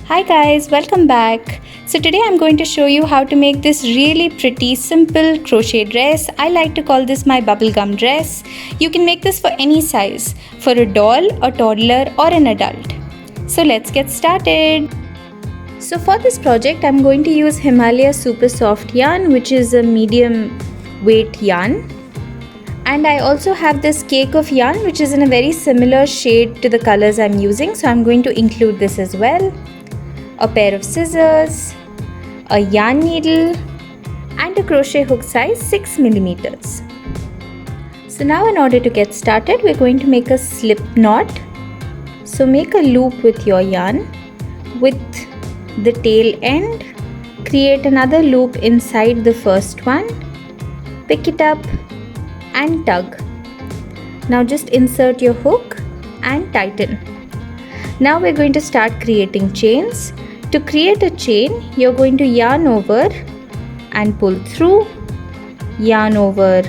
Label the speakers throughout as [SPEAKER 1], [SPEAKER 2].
[SPEAKER 1] Hi guys, welcome back. So today I'm going to show you how to make this really pretty simple crochet dress. I like to call this my bubblegum dress. You can make this for any size, for a doll, a toddler or an adult. So let's get started. So for this project I'm going to use Himalaya Super Soft yarn, which is a medium weight yarn. And I also have this cake of yarn, which is in a very similar shade to the colors I'm using, so I'm going to include this as well. A pair of scissors, a yarn needle and a crochet hook size 6 millimeters. So now in order to get started, we're going to make a slip knot. So make a loop with your yarn. With the tail end, create another loop inside the first one, pick it up and tug. Now just insert your hook and tighten. Now we're going to start creating chains. To create a chain, you're going to yarn over and pull through, yarn over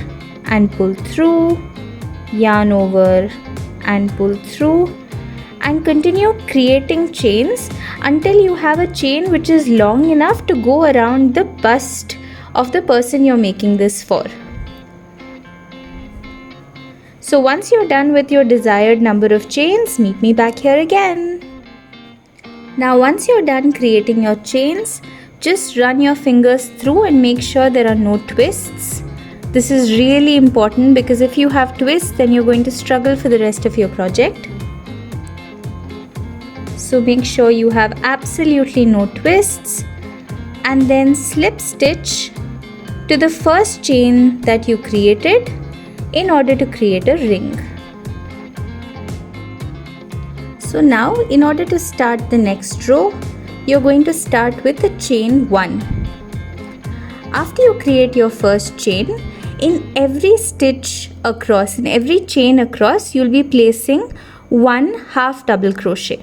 [SPEAKER 1] and pull through, yarn over and pull through, and continue creating chains until you have a chain which is long enough to go around the bust of the person you're making this for. So once you're done with your desired number of chains, meet me back here again. Now once you're done creating your chains, just run your fingers through and make sure there are no twists. This is really important because if you have twists, then you're going to struggle for the rest of your project. So make sure you have absolutely no twists and then slip stitch to the first chain that you created in order to create a ring. So now in order to start the next row, you're going to start with a chain 1. After you create your first chain, in every stitch across, in every chain across, you'll be placing one half double crochet.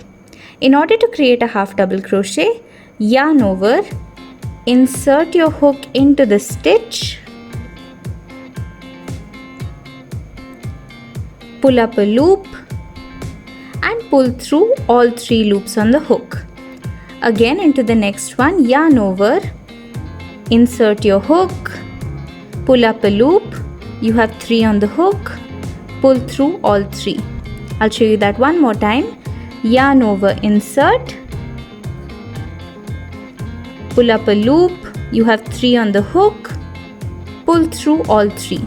[SPEAKER 1] In order to create a half double crochet, yarn over, insert your hook into the stitch, pull up a loop and pull through all 3 loops on the hook. Again into the next one, yarn over, insert your hook, pull up a loop, you have 3 on the hook, pull through all 3. I'll show you that one more time. Yarn over, insert, pull up a loop, you have 3 on the hook, pull through all 3.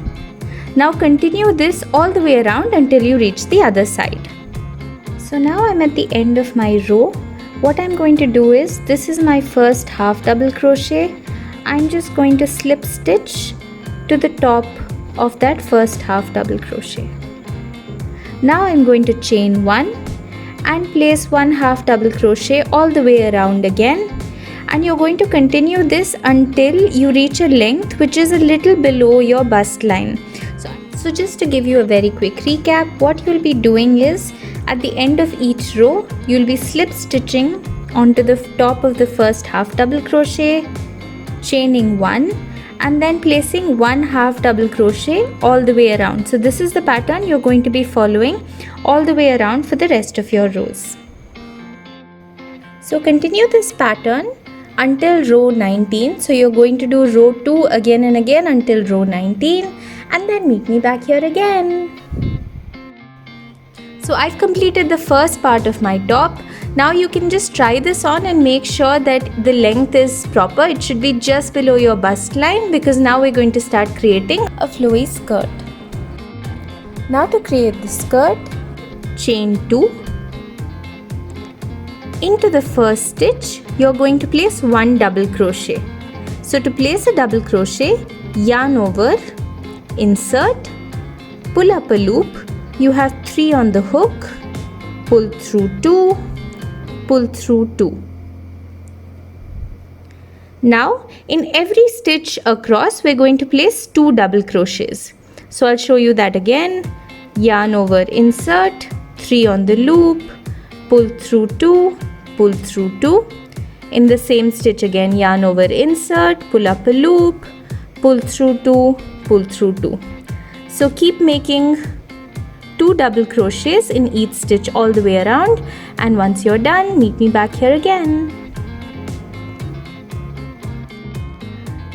[SPEAKER 1] Now continue this all the way around until you reach the other side. So now I'm at the end of my row. What I'm going to do is, this is my first half double crochet. I'm just going to slip stitch to the top of that first half double crochet. Now I'm going to chain 1 and place 1 half double crochet all the way around again. And you're going to continue this until you reach a length which is a little below your bust line. So just to give you a very quick recap, what you'll be doing is, at the end of each row, you'll be slip stitching onto the top of the first half double crochet, chaining 1 and then placing 1 half double crochet all the way around. So this is the pattern you're going to be following all the way around for the rest of your rows. So continue this pattern until row 19. So you're going to do row 2 again and again until row 19 and then meet me back here again. So I've completed the first part of my top. Now you can just try this on and make sure that the length is proper. It should be just below your bust line because now we're going to start creating a flowy skirt. Now to create the skirt, chain 2. Into the first stitch, you're going to place 1 double crochet. So to place a double crochet, yarn over, insert, pull up a loop, you have 3 on the hook, pull through 2, pull through 2. Now in every stitch across, we're going to place 2 double crochets. So I'll show you that again. Yarn over, insert, 3 on the loop, pull through 2, pull through 2. In the same stitch again, yarn over, insert, pull up a loop, pull through 2, pull through 2. So keep making 2 double crochets in each stitch all the way around, and once you're done, meet me back here again.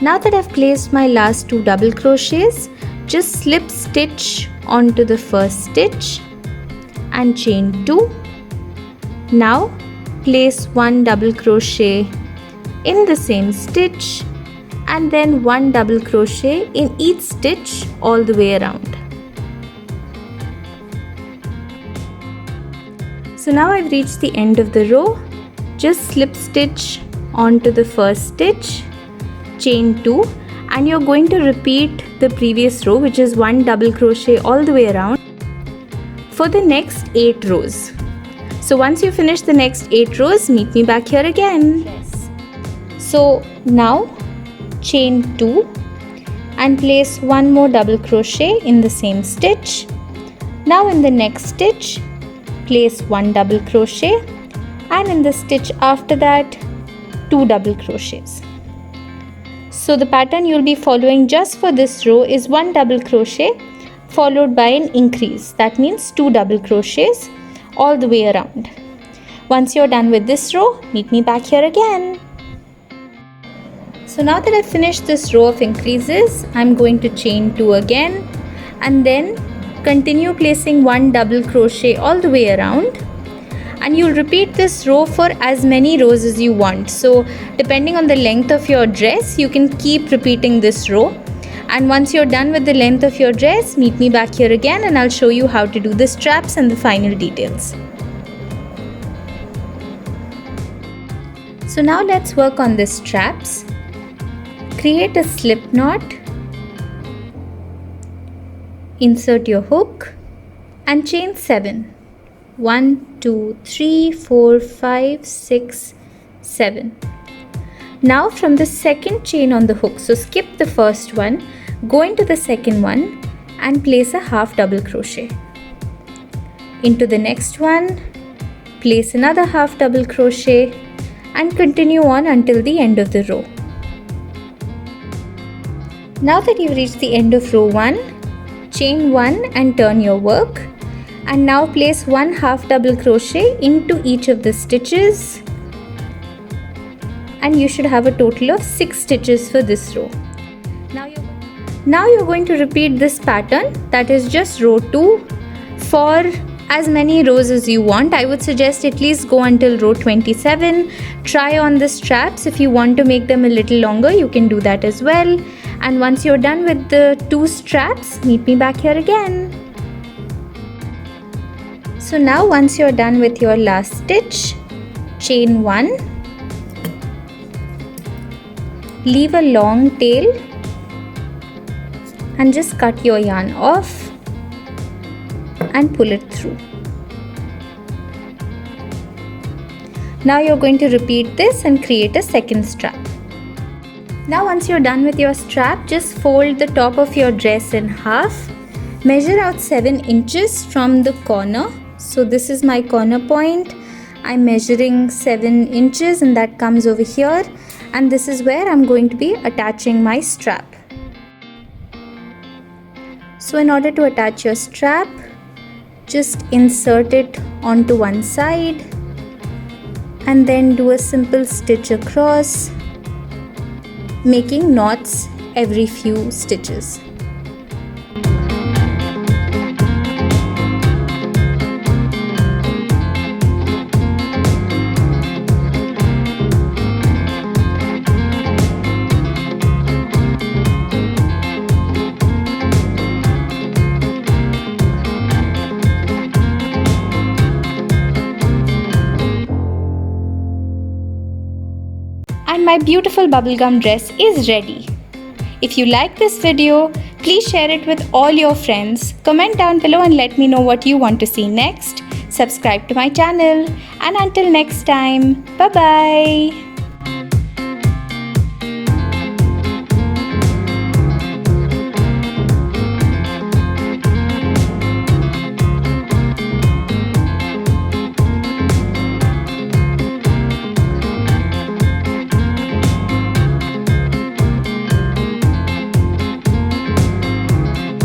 [SPEAKER 1] Now that I've placed my last 2 double crochets, just slip stitch onto the first stitch and chain 2. Now place 1 double crochet in the same stitch and then 1 double crochet in each stitch all the way around. So now I've reached the end of the row. Just slip stitch onto the first stitch, chain 2, and you're going to repeat the previous row, which is 1 double crochet all the way around, for the next 8 rows. So once you finish the next 8 rows, meet me back here again. Yes. So now chain 2 and place 1 more double crochet in the same stitch. Now in the next stitch, place 1 double crochet, and in the stitch after that 2 double crochets. So the pattern you'll be following just for this row is 1 double crochet followed by an increase. That means 2 double crochets all the way around. Once you're done with this row, meet me back here again. So now that I've finished this row of increases, I'm going to chain 2 again and then continue placing 1 double crochet all the way around, and you'll repeat this row for as many rows as you want. So depending on the length of your dress, you can keep repeating this row, and once you're done with the length of your dress, meet me back here again and I'll show you how to do the straps and the final details. So now let's work on the straps. Create a slip knot, insert your hook and chain 7. 1, 2, 3, 4, 5, 6, 7. Now from the second chain on the hook, so skip the first one, go into the second one and place a half double crochet. Into the next one, place another half double crochet and continue on until the end of the row. Now that you've reached the end of row 1, chain 1 and turn your work, and now place 1 half double crochet into each of the stitches, and you should have a total of 6 stitches for this row. Now you're going to repeat this pattern, that is just row 2, for as many rows as you want. I would suggest at least go until row 27. Try on the straps. If you want to make them a little longer, you can do that as well. And once you're done with the 2 straps, meet me back here again. So now once you're done with your last stitch, chain 1, leave a long tail and just cut your yarn off and pull it through. Now you're going to repeat this and create a second strap. Now once you're done with your strap, just fold the top of your dress in half. Measure out 7 inches from the corner. So this is my corner point. I'm measuring 7 inches and that comes over here, and this is where I'm going to be attaching my strap. So in order to attach your strap, just insert it onto one side and then do a simple stitch across, making knots every few stitches. And my beautiful bubblegum dress is ready. If you like this video, please share it with all your friends. Comment down below and let me know what you want to see next. Subscribe to my channel, and until next time, bye bye.